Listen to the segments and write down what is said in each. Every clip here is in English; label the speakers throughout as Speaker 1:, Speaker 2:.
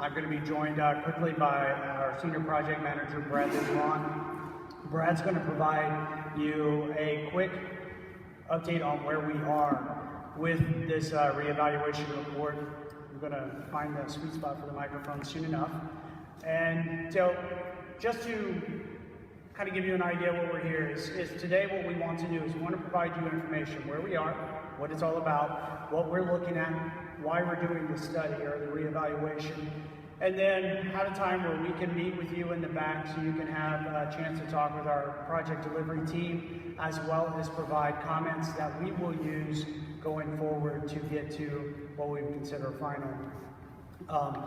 Speaker 1: I'm going to be joined quickly by our Senior Project Manager, Brad Levees. Brad's going to provide you a quick update on where we are with this reevaluation report. We're going to find the sweet spot for the microphone soon enough. And so just to kind of give you an idea what we're here is today what we want to do is we want to provide you information where we are, what it's all about, what we're looking at, why we're doing the study or the reevaluation, and then have a time where we can meet with you in the back so you can have a chance to talk with our project delivery team, as well as provide comments that we will use going forward to get to what we consider a final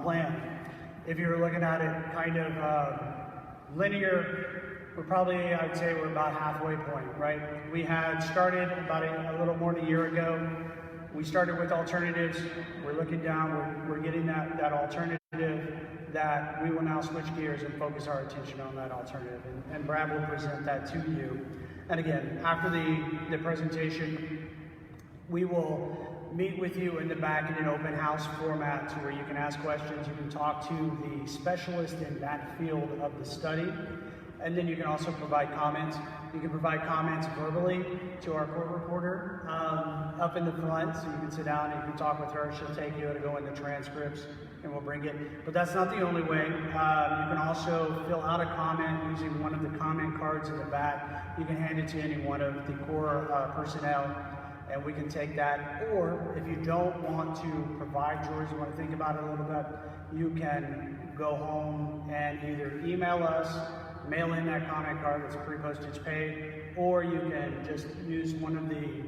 Speaker 1: plan. If you're looking at it kind of linear, we're probably, I'd say we're about halfway point, right? We had started about a little more than a year ago. We started with alternatives. We're looking down, we're getting that alternative that we will now switch gears and focus our attention on that alternative. And Brad will present that to you. And again, after the presentation, we will meet with you in the back in an open house format to where you can ask questions, you can talk to the specialist in that field of the study, and then you can also provide comments. You can provide comments verbally to our court reporter up in the front, so you can sit down and you can talk with her. She'll take you to go in the transcripts and we'll bring it. But that's not the only way. You can also fill out a comment using one of the comment cards in the back. You can hand it to any one of the core personnel and we can take that. Or if you don't want to provide yours, you want to think about it a little bit, you can go home and either email us, mail in that comment card that's pre-postage paid, or you can just use one of the,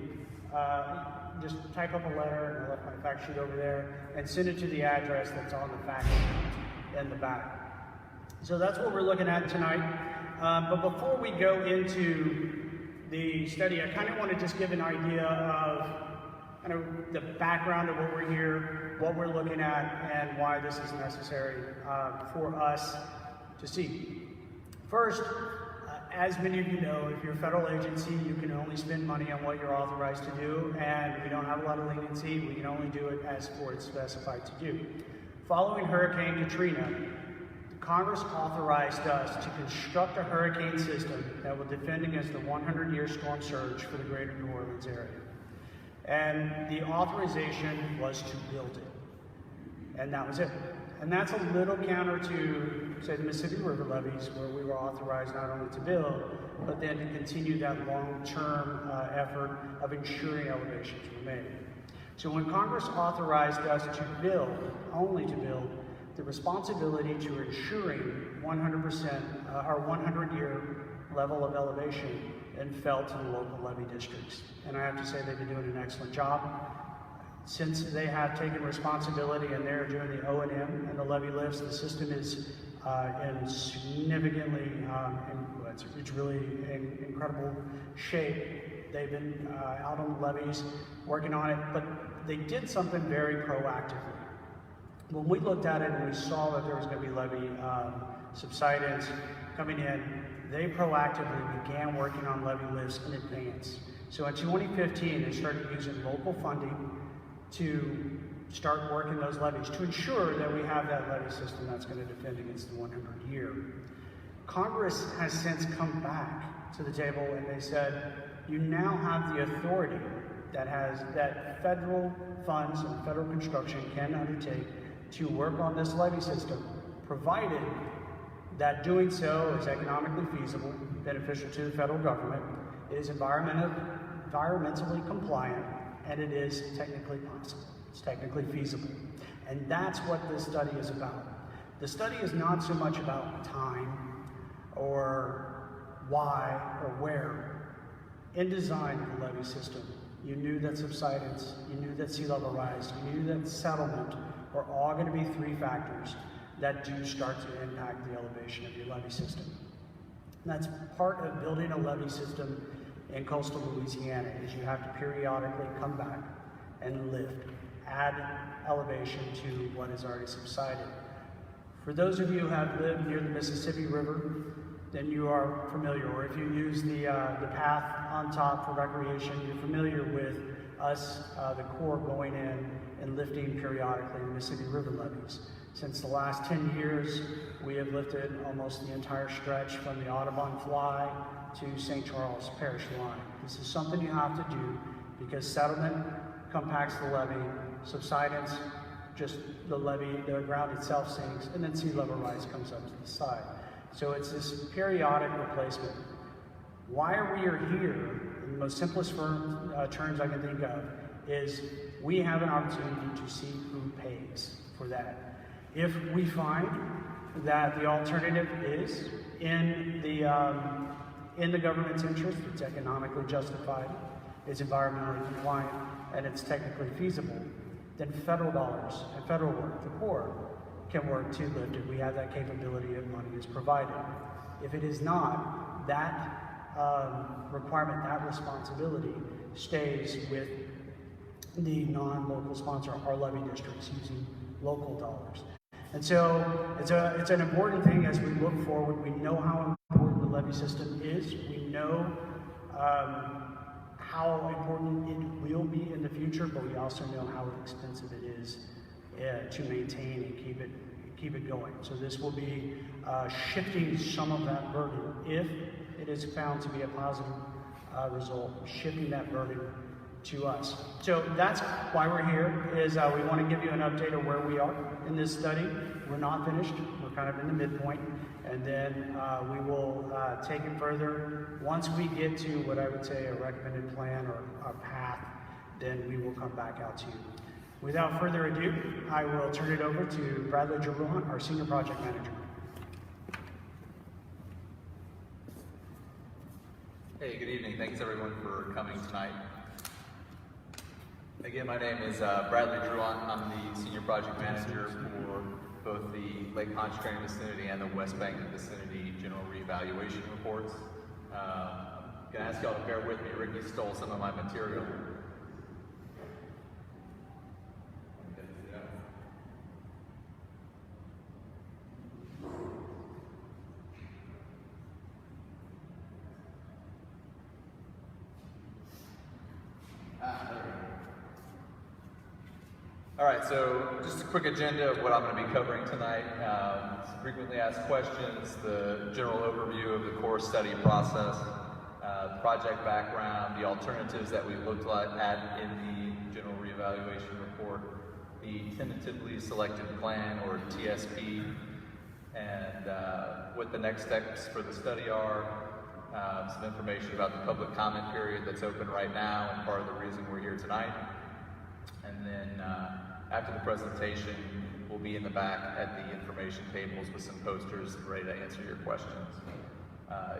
Speaker 1: just type up a letter, and I left my fact sheet over there, and send it to the address that's on the fact sheet in the back. So that's what we're looking at tonight. But before we go into the study, I kind of want to just give an idea of kind of the background of what we're here, what we're looking at, and why this is necessary for us to see. First, as many of you know, if you're a federal agency, you can only spend money on what you're authorized to do, and we don't have a lot of leniency. We can only do it as for it's specified to do. Following Hurricane Katrina, Congress authorized us to construct a hurricane system that will defend against the 100-year storm surge for the greater New Orleans area. And the authorization was to build it. And that was it. And that's a little counter to, say, the Mississippi River levees, where we were authorized not only to build, but then to continue that long-term effort of ensuring elevations were made. So when Congress authorized us to build, only to build, the responsibility to ensuring 100%, our 100-year level of elevation then fell to the local levee districts. And I have to say they've been doing an excellent job. Since they have taken responsibility and they're doing the O&M and the levee lifts, the system is in significantly, it's really in incredible shape. They've been out on the levees working on it, but they did something very proactively. When we looked at it and we saw that there was going to be levee subsidence coming in, they proactively began working on levee lifts in advance. So in 2015, they started using local funding to start working those levees to ensure that we have that levee system that's going to defend against the 100-year. Congress has since come back to the table and they said, you now have the authority that federal funds and federal construction can undertake to work on this levee system, provided that doing so is economically feasible, beneficial to the federal government, it is environmentally compliant, and it is technically possible. It's technically feasible. And that's what this study is about. The study is not so much about time or why or where. In design of the levee system, you knew that subsidence, you knew that sea level rise, you knew that settlement were all going to be three factors that do start to impact the elevation of your levee system. And that's part of building a levee system in coastal Louisiana, is you have to periodically come back and lift, add elevation to what is already subsided. For those of you who have lived near the Mississippi River, then you are familiar, or if you use the path on top for recreation, you're familiar with us, the Corps, going in and lifting periodically the Mississippi River levees. Since the last 10 years, we have lifted almost the entire stretch from the Audubon Fly to St. Charles Parish line. This is something you have to do because settlement compacts the levee, subsidence, just the levee, the ground itself sinks, and then sea level rise comes up to the side. So it's this periodic replacement. Why we are here, in the most simplest terms I can think of, is we have an opportunity to see who pays for that. If we find that the alternative is in the government's interest, it's economically justified, it's environmentally compliant, and it's technically feasible, then federal dollars and federal work, the Corps, can work to lift it. We have that capability and money is provided. If it is not, that requirement, that responsibility stays with the non-local sponsor, our levee districts, using local dollars. And so it's an important thing as we look forward. We know how important the levee system is. We know how important it will be in the future, but we also know how expensive it is to maintain and keep it going. So this will be shifting some of that burden, if it is found to be a positive result, shifting that burden to us. So that's why we're here, is we want to give you an update of where we are in this study. We're not finished, we're kind of in the midpoint, and then we will take it further. Once we get to what I would say a recommended plan or a path, then we will come back out to you. Without further ado, I will turn it over to Bradley Jerouan, our Senior Project Manager.
Speaker 2: Hey, good evening. Thanks everyone for coming tonight. Again, my name is Bradley Jerouan. I'm the Senior Project Manager for both the Lake Pontchartrain Vicinity and the Westbank Vicinity General Reevaluation Reports. I'm going to ask y'all to bear with me. Ricky stole some of my material. All right, so just a quick agenda of what I'm going to be covering tonight. Some frequently asked questions, the general overview of the core study process, project background, the alternatives that we looked at in the general reevaluation report, the tentatively selected plan, or TSP, and what the next steps for the study are, some information about the public comment period that's open right now and part of the reason we're here tonight. And then after the presentation, we'll be in the back at the information tables with some posters ready to answer your questions.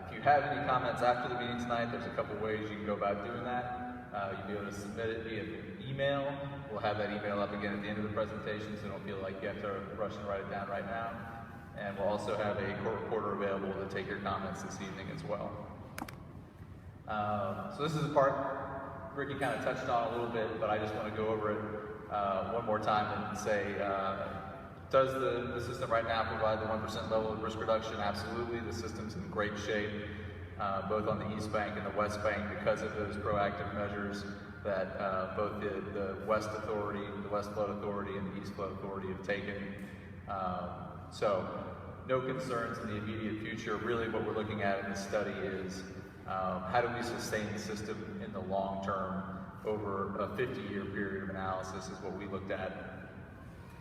Speaker 2: If you have any comments after the meeting tonight, there's a couple ways you can go about doing that. You'll be able to submit it via email. We'll have that email up again at the end of the presentation, so don't feel like you have to rush and write it down right now. And we'll also have a court reporter available to take your comments this evening as well. So this is the part Ricky kind of touched on a little bit, but I just want to go over it one more time and say, does the system right now provide the 1% level of risk reduction? Absolutely. The system's in great shape, both on the East Bank and the West Bank, because of those proactive measures that both the West Authority, the West Flood Authority, and the East Flood Authority have taken. So no concerns in the immediate future. Really what we're looking at in this study is how do we sustain the system in the long term over a 50-year period of analysis is what we looked at.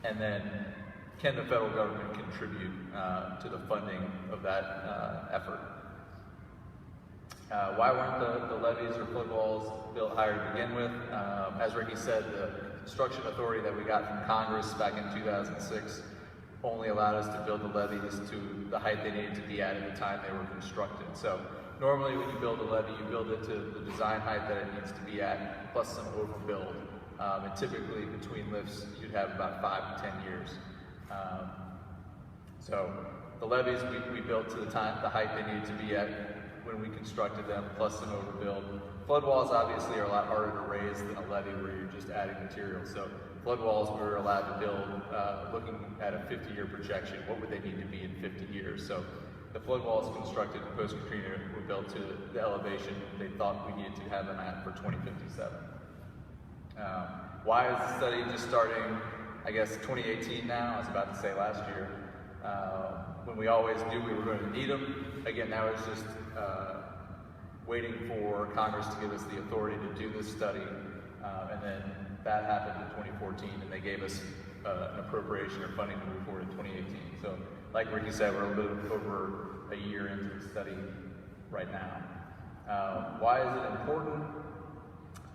Speaker 2: And then can the federal government contribute to the funding of that effort? Why weren't the levees or flood walls built higher to begin with? As Ricky said, the construction authority that we got from Congress back in 2006 only allowed us to build the levees to the height they needed to be at the time they were constructed. So normally when you build a levee, you build it to the design height that it needs to be at, plus some overbuild. And typically between lifts, you'd have about 5 to 10 years. So the levees we built to the height they needed to be at when we constructed them, plus some overbuild. Flood walls obviously are a lot harder to raise than a levee where you're just adding material. So flood walls we were allowed to build looking at a 50-year projection. What would they need to be in 50 years? So the flood walls constructed post-Katrina were built to the elevation they thought we needed to have them at for 2057. Why is the study just starting I guess 2018 now, I was about to say last year, when we always knew we were going to need them. Again, now it's just waiting for Congress to give us the authority to do this study, and then that happened in 2014, and they gave us an appropriation or funding to move forward in 2018. So, like Ricky said, we're a little bit over a year into the study right now. Why is it important?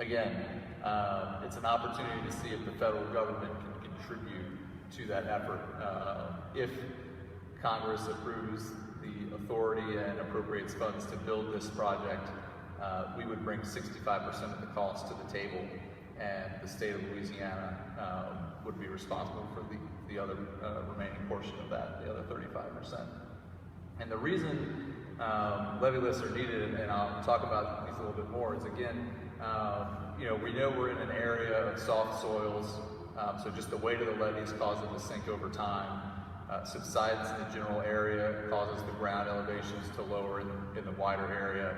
Speaker 2: Again, it's an opportunity to see if the federal government can contribute to that effort. If Congress approves the authority and appropriates funds to build this project, we would bring 65% of the cost to the table, and the state of Louisiana would be responsible for the other remaining portion of that, the other 35%. And the reason levee lists are needed, and I'll talk about these a little bit more, is again, we know we're in an area of soft soils, so just the weight of the levees causes them to sink over time. Subsidence in the general area causes the ground elevations to lower in the wider area,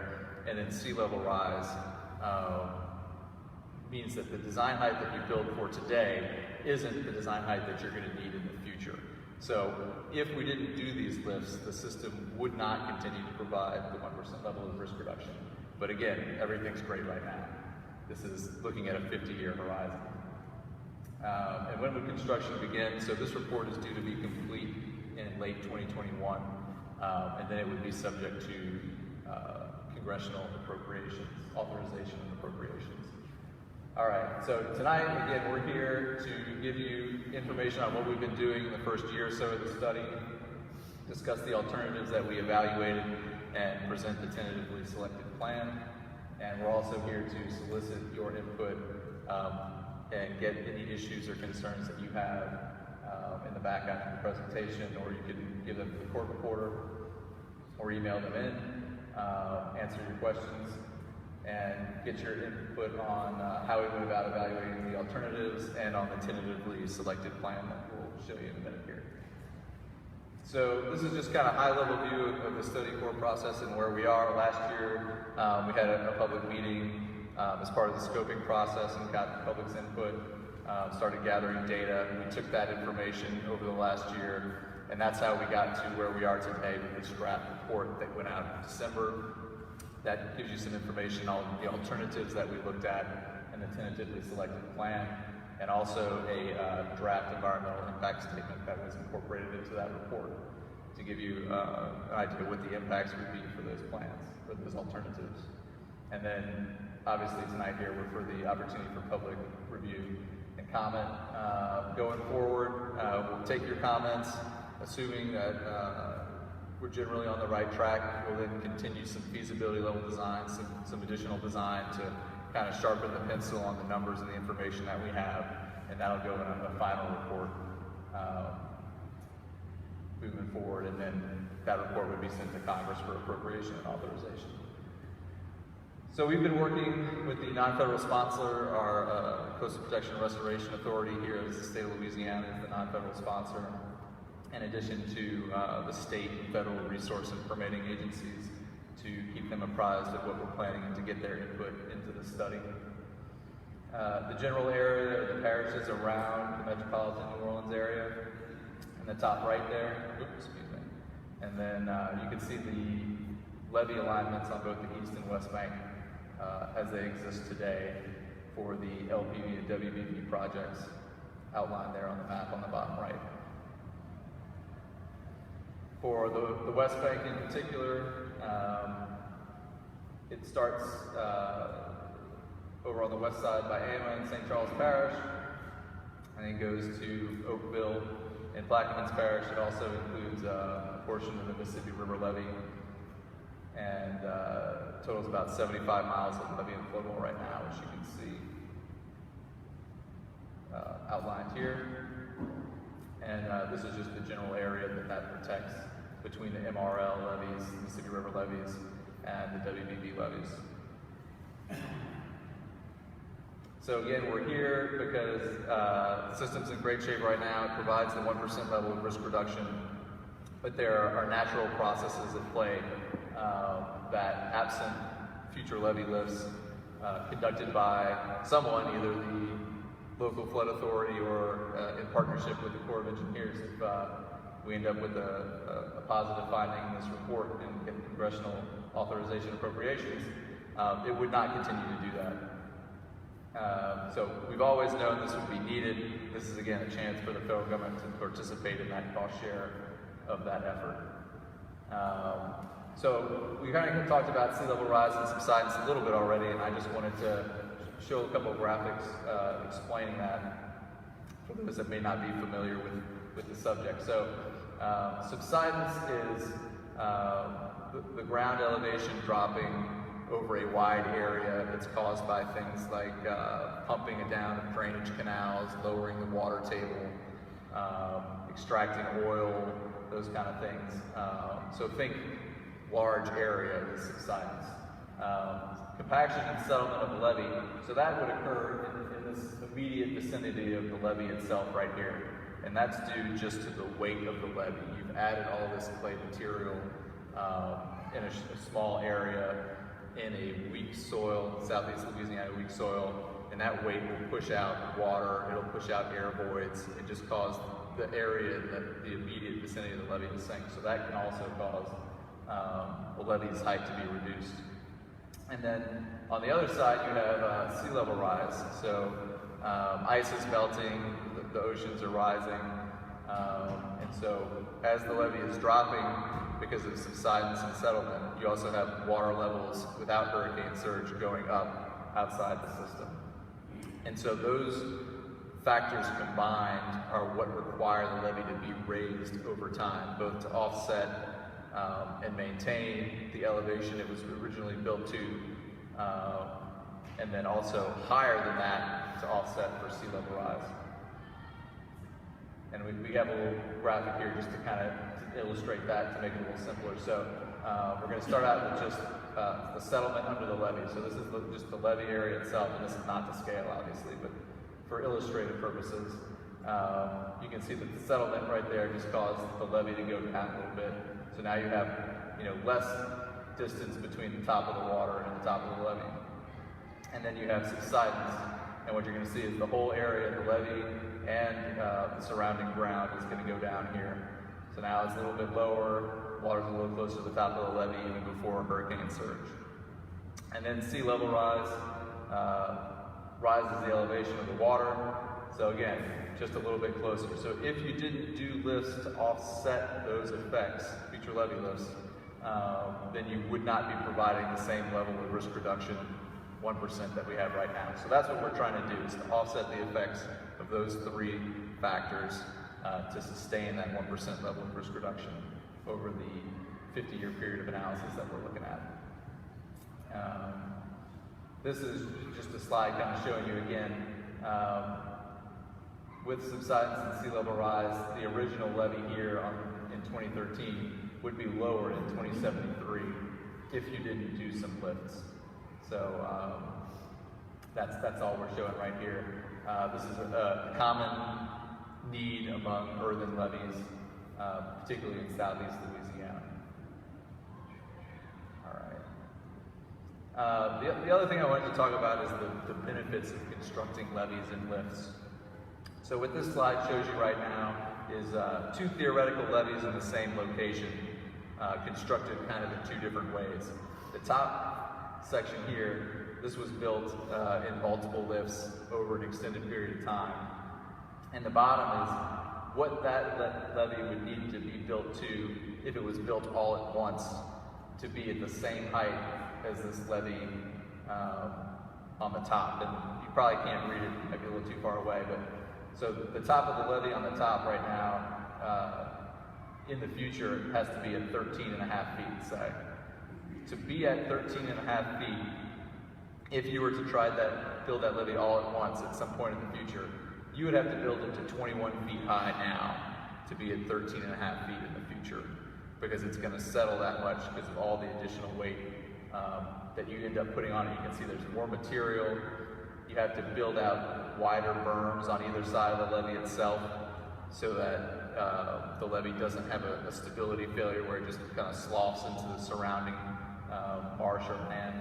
Speaker 2: and then sea level rise means that the design height that you build for today isn't the design height that you're going to need in the future. So if we didn't do these lifts, the system would not continue to provide the 1% level of risk reduction. But again, everything's great right now. This is looking at a 50-year horizon. And when would construction begin? So this report is due to be complete in late 2021, and then it would be subject to congressional appropriations, authorization and appropriations. All right, so tonight, again, we're here to give you information on what we've been doing in the first year or so of the study, discuss the alternatives that we evaluated, and present the tentatively selected plan. And we're also here to solicit your input and get any issues or concerns that you have in the back after the presentation, or you can give them to the court reporter or email them in, answer your questions, and get your input on how we went about evaluating the alternatives and on the tentatively selected plan that we'll show you in a minute here. So this is just kind of high-level view of the study core process and where we are. Last year, we had a public meeting as part of the scoping process and got the public's input, started gathering data. We took that information over the last year, and that's how we got to where we are today with this draft report that went out in December. That gives you some information on the alternatives that we looked at and the tentatively selected plan, and also a draft environmental impact statement that was incorporated into that report to give you an idea of what the impacts would be for those plans, for those alternatives. And then, obviously, tonight here we're for the opportunity for public review and comment. Going forward, we'll take your comments, assuming that we're generally on the right track. We'll then continue some feasibility level design, some additional design to kind of sharpen the pencil on the numbers and the information that we have, and that'll go in a final report moving forward, and then that report would be sent to Congress for appropriation and authorization. So we've been working with the non-federal sponsor, our Coastal Protection and Restoration Authority here as the state of Louisiana is the non-federal sponsor, in addition to the state and federal resource and permitting agencies to keep them apprised of what we're planning and to get their input into the study. The general area, the parishes around the metropolitan New Orleans area, in the top right there, excuse me. And then you can see the levee alignments on both the east and west bank as they exist today for the LPV and WBV projects outlined there on the map on the bottom right. For the West Bank in particular, it starts over on the west side by Ama and St. Charles Parish, and it goes to Oakville and Plaquemines Parish. It also includes a portion of the Mississippi River levee, and totals about 75 miles of levee and flow right now, which you can see outlined here. And this is just the general area that protects between the MRL levees, the Mississippi River levees, and the WBB levees. So again, we're here because the system's in great shape right now. It provides the 1% level of risk reduction, but there are natural processes at play that, absent future levee lifts conducted by someone, either the local flood authority or in partnership with the Corps of Engineers, if we end up with a positive finding in this report and get congressional authorization appropriations, it would not continue to do that. So we've always known this would be needed. This is again a chance for the federal government to participate in that cost share of that effort. So we kind of talked about sea level rise and subsidence a little bit already, and I just wanted to show a couple of graphics explaining that for those that may not be familiar with the subject. So subsidence is the ground elevation dropping over a wide area. It's caused by things like pumping it down of drainage canals, lowering the water table, extracting oil, those kind of things. So think large area is subsidence. Compaction and settlement of the levee, so that would occur in this immediate vicinity of the levee itself right here. And that's due just to the weight of the levee. You've added all this clay material in a small area in a weak soil, southeast Louisiana weak soil, and that weight will push out water, it'll push out air voids, and just cause the area, the immediate vicinity of the levee to sink. So that can also cause the levee's height to be reduced. And then on the other side, you have sea level rise. So ice is melting, the oceans are rising, and so as the levee is dropping because of subsidence and settlement, you also have water levels without hurricane surge going up outside the system. And so those factors combined are what require the levee to be raised over time, both to offset and maintain the elevation it was originally built to, and then also higher than that to offset for sea level rise. And we have a little graphic here just to kind of illustrate that, to make it a little simpler. So we're going to start out with just the settlement under the levee. So this is just the levee area itself, and this is not to scale, obviously, but for illustrative purposes, you can see that the settlement right there just caused the levee to go down a little bit. So now you have, less distance between the top of the water and the top of the levee. And then you have subsidence, and what you're going to see is the whole area of the levee and the surrounding ground is going to go down here. So now it's a little bit lower, water's a little closer to the top of the levee even before a hurricane surge. And then sea level rise rises the elevation of the water. So again, just a little bit closer. So if you didn't do lifts to offset those effects, future levee lifts, then you would not be providing the same level of risk reduction, 1%, that we have right now. So that's what we're trying to do, is to offset the effects of those three factors to sustain that 1% level of risk reduction over the 50-year period of analysis that we're looking at. This is just a slide kind of showing you again, with subsidence and sea level rise, the original levee here in 2013 would be lowered in 2073 if you didn't do some lifts. So that's all we're showing right here. This is a common need among earthen levees, particularly in southeast Louisiana. All right. The other thing I wanted to talk about is the benefits of constructing levees and lifts. So what this slide shows you right now is two theoretical levees in the same location, constructed kind of in two different ways. The top section here, this was built in multiple lifts over an extended period of time. And the bottom is what that levee would need to be built to, if it was built all at once, to be at the same height as this levee on the top. And you probably can't read it, it might be a little too far away, but so the top of the levee on the top right now, in the future, has to be at 13.5 feet, say. To be at 13.5 feet, if you were to try build that levee all at once at some point in the future, you would have to build it to 21 feet high now to be at 13.5 feet in the future, because it's going to settle that much because of all the additional weight that you end up putting on it. You can see there's more material. You have to build out wider berms on either side of the levee itself so that the levee doesn't have a stability failure where it just kind of sloughs into the surrounding marsh or land.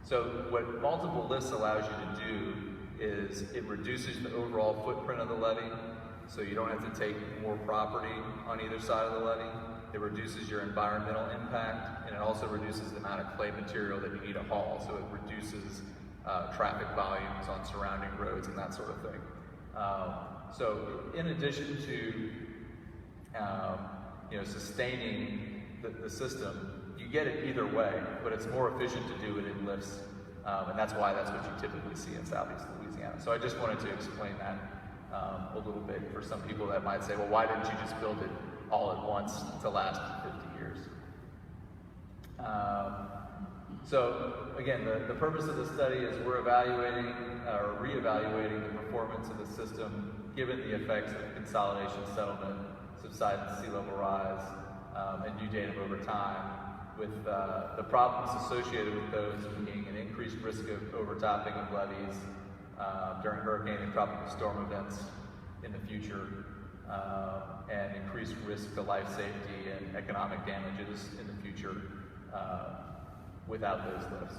Speaker 2: So what multiple lifts allows you to do is it reduces the overall footprint of the levee, so you don't have to take more property on either side of the levee. It reduces your environmental impact, and it also reduces the amount of clay material that you need to haul, so it reduces traffic volumes on surrounding roads and that sort of thing. So in addition to sustaining the system, you get it either way, but it's more efficient to do it in lifts, and that's what you typically see in Southeast Louisiana. So I just wanted to explain that a little bit for some people that might say, well, why didn't you just build it all at once to last 50 years? So again, the purpose of the study is we're evaluating or reevaluating the performance of the system given the effects of consolidation, settlement, subsidence, sea level rise, and new datum over time, with the problems associated with those being an increased risk of overtopping of levees during hurricane and tropical storm events in the future, and increased risk to life safety and economic damages in the future without those lifts.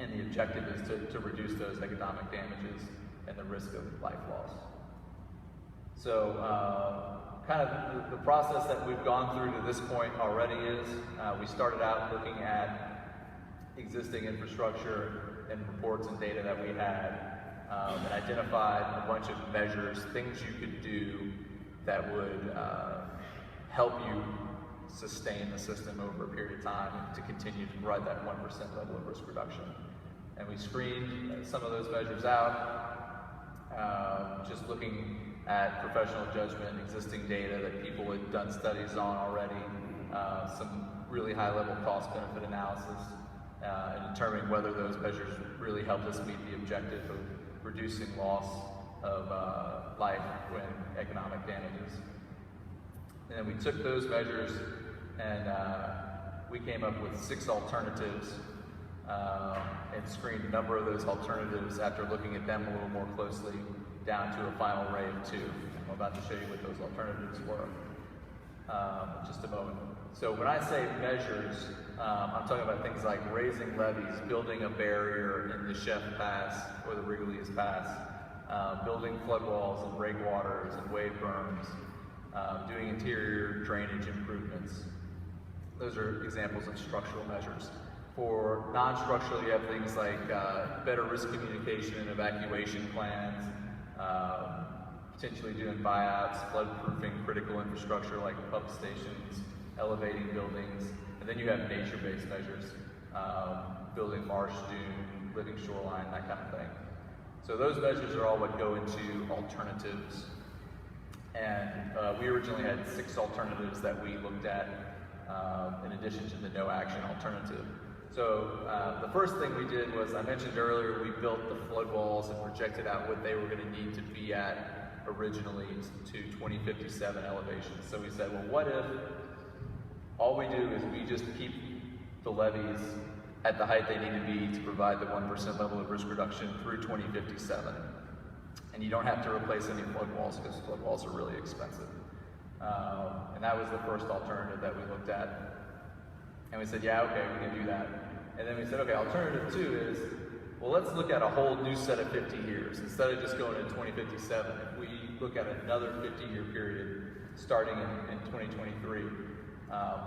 Speaker 2: And the objective is to reduce those economic damages and the risk of life loss. So kind of the process that we've gone through to this point already is we started out looking at existing infrastructure and reports and data that we had, and identified a bunch of measures, things you could do that would help you sustain the system over a period of time to continue to provide that 1% level of risk reduction. And we screened some of those measures out, just looking at professional judgment, existing data that people had done studies on already, some really high-level cost-benefit analysis, and determining whether those measures really helped us meet the objective of reducing loss of life when economic damages. And then we took those measures and we came up with 6 alternatives and screened a number of those alternatives after looking at them a little more closely down to a final array of 2. I'm about to show you what those alternatives were in just a moment. So when I say measures, I'm talking about things like raising levees, building a barrier in the Chef Pass or the Wrigley's Pass, building flood walls and breakwaters and wave berms, doing interior drainage improvements. Those are examples of structural measures. For non-structural, you have things like better risk communication and evacuation plans, potentially doing buyouts, flood-proofing critical infrastructure like pump stations, elevating buildings, and then you have nature-based measures, building marsh dune, living shoreline, that kind of thing. So those measures are all what go into alternatives. And we originally had 6 alternatives that we looked at in addition to the no action alternative. So the first thing we did was, I mentioned earlier, we built the flood walls and projected out what they were going to need to be at originally to 2057 elevation. So we said, well, what if all we do is we just keep the levees at the height they need to be to provide the 1% level of risk reduction through 2057. And you don't have to replace any flood walls because flood walls are really expensive. And that was the first alternative that we looked at. And we said, yeah, okay, we can do that. And then we said, okay, alternative 2 is, well, let's look at a whole new set of 50 years. Instead of just going to 2057, if we look at another 50-year period starting in 2023,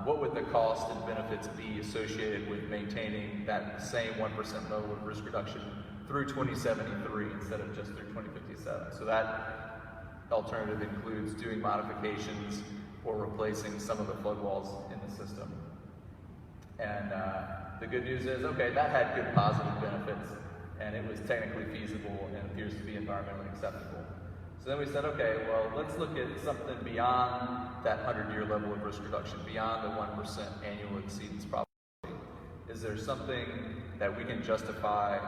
Speaker 2: what would the cost and benefits be associated with maintaining that same 1% level of risk reduction through 2073 instead of just through 2057? So that alternative includes doing modifications or replacing some of the flood walls in the system. And the good news is, okay, that had good positive benefits, and it was technically feasible and appears to be environmentally acceptable. So then we said, okay, well, let's look at something beyond that 100-year level of risk reduction, beyond the 1% annual exceedance probability. Is there something that we can justify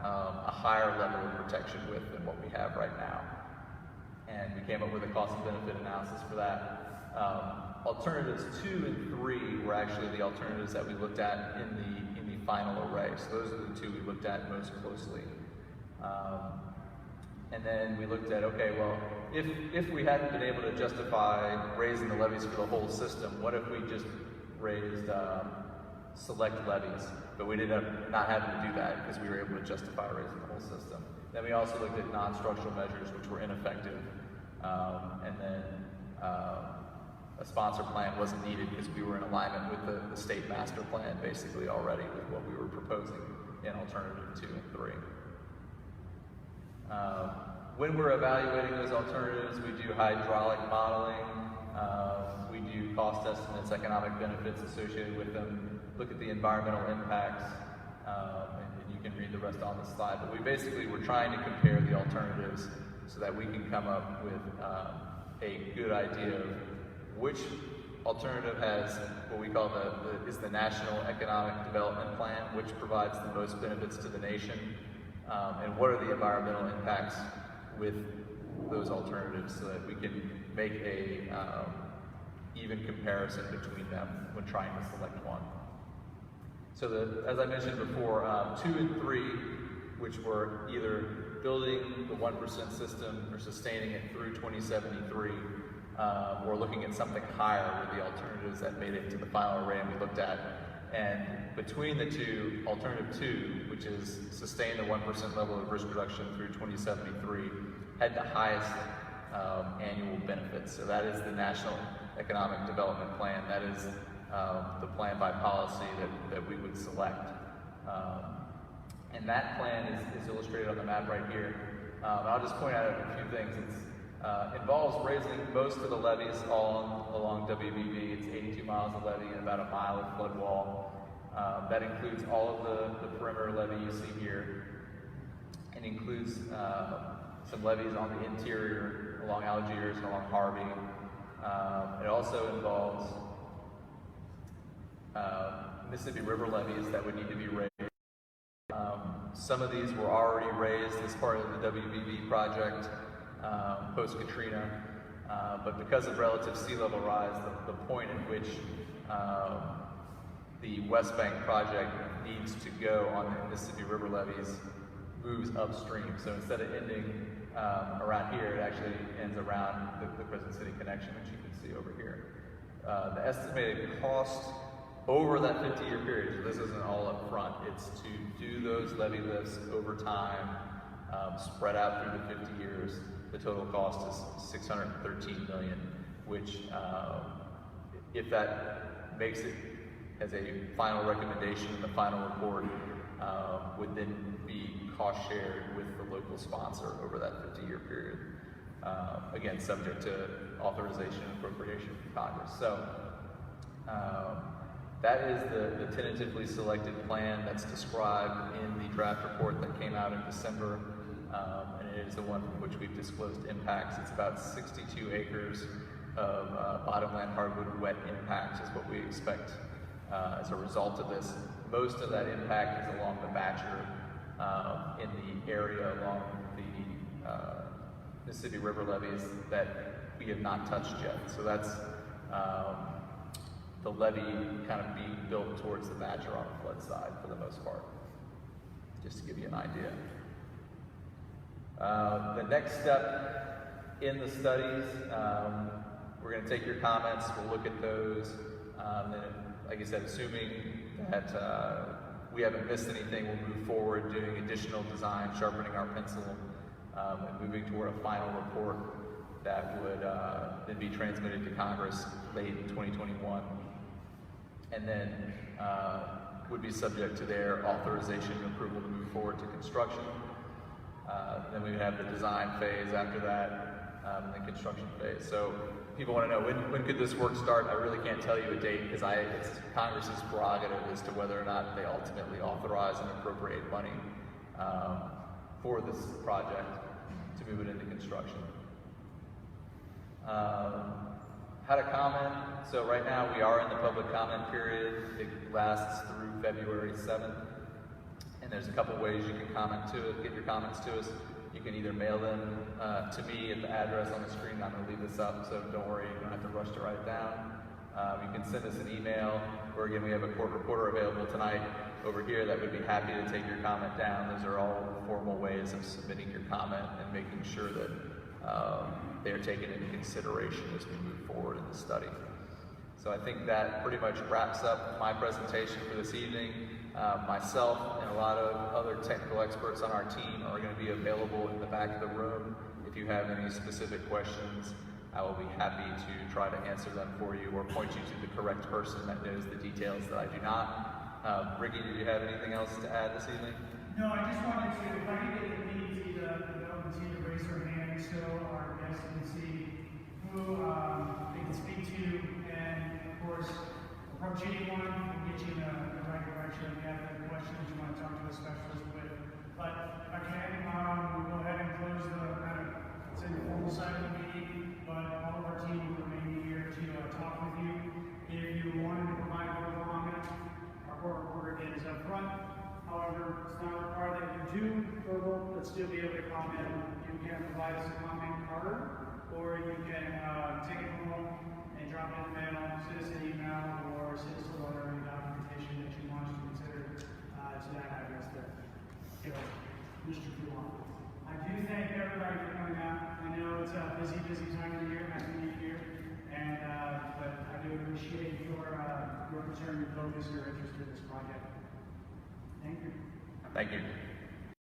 Speaker 2: a higher level of protection with than what we have right now? And we came up with a cost and benefit analysis for that. Alternatives 2 and 3 were actually the alternatives that we looked at in the final array. So those are the 2 we looked at most closely. And then we looked at, okay, well, if we hadn't been able to justify raising the levees for the whole system, what if we just raised select levees? But we ended up not having to do that because we were able to justify raising the whole system. Then we also looked at non-structural measures which were ineffective. And then a sponsor plan wasn't needed because we were in alignment with the state master plan basically already with what we were proposing in alternative 2 and 3. When we're evaluating those alternatives, we do hydraulic modeling, we do cost estimates, economic benefits associated with them, look at the environmental impacts, and you can read the rest on the slide. But we basically were trying to compare the alternatives so that we can come up with a good idea of which alternative has what we call is the National Economic Development Plan, which provides the most benefits to the nation, and what are the environmental impacts with those alternatives so that we can make a even comparison between them when trying to select one. So as I mentioned before, 2 and 3, which were either building the 1% system or sustaining it through 2073, or looking at something higher with the alternatives that made it to the final array we looked at. And between the two, alternative 2, which is sustain the 1% level of risk reduction through 2073, had the highest annual benefits. So that is the National Economic Development Plan. That is the plan by policy that we would select. And that plan is illustrated on the map right here. I'll just point out a few things. It involves raising most of the levees all along WBB. It's 82 miles of levee and about a mile of flood wall. That includes all of the perimeter levee you see here. It includes some levees on the interior along Algiers and along Harvey. It also involves Mississippi River levees that would need to be raised. Some of these were already raised as part of the WBB project post-Katrina, but because of relative sea level rise, the point at which the Westbank project needs to go on the Mississippi River levees moves upstream. So instead of ending around here, it actually ends around the Crescent City connection, which you can see over here. The estimated cost over that 50-year period, so this isn't all up front, it's to do those levee lifts over time, spread out through the 50 years. The total cost is $613 million, which, if that makes it as a final recommendation in the final report, would then be cost shared with the local sponsor over that 50-year period. Again, subject to authorization and appropriation from Congress. So that is the tentatively selected plan that's described in the draft report that came out in December. And it is the one from which we've disclosed impacts. It's about 62 acres of bottomland hardwood wet impacts is what we expect as a result of this. Most of that impact is along the Badger in the area along the Mississippi River levees that we have not touched yet. So that's the levee kind of being built towards the Badger on the flood side for the most part, just to give you an idea. The next step in the studies, we're going to take your comments, we'll look at those, then, like I said, assuming that we haven't missed anything, we'll move forward doing additional design, sharpening our pencil, and moving toward a final report that would then be transmitted to Congress late in 2021, and then would be subject to their authorization and approval to move forward to construction. Then we would have the design phase after that, and the construction phase. So people want to know, when could this work start? I really can't tell you a date because it's Congress's prerogative as to whether or not they ultimately authorize and appropriate money for this project to move it into construction. How to comment. So right now we are in the public comment period. It lasts through February 7th. And there's a couple ways you can comment to it, get your comments to us. You can either mail them to me at the address on the screen. I'm going to leave this up, so don't worry, you don't have to rush to write it down. You can send us an email, or again, we have a court reporter available tonight over here that would be happy to take your comment down. Those are all formal ways of submitting your comment and making sure that they are taken into consideration as we move forward in the study. So I think that pretty much wraps up my presentation for this evening. Myself and a lot of other technical experts on our team are going to be available in the back of the room. If you have any specific questions, I will be happy to try to answer them for you or point you to the correct person that knows the details that I do not. Ricky, did you have anything else to add this evening?
Speaker 3: No, I just wanted to, if I could get the meeting to raise their hand so our guests can see who they can speak to, and of course, approach anyone and get you in the right direction if you have any questions you want to talk to a specialist with. But again, we'll go ahead and close the kind of, say, the formal side of the meeting, but all of our team will remain here to talk with you. If you wanted to provide verbal comment, our court reporter again is up front. However, it's not required that you do verbal, but still be able to comment. You can provide us a comment card, or you can take it home and drop it in the mail, send us an email, or send us a letter and documentation that you want us to consider to that address there. Okay, Mr. Coulon. I do thank everybody for coming out. I know it's a busy time of the year, Happy New Year, and but I do appreciate your concern, your focus, your interest in this project. Thank you.
Speaker 2: Thank you.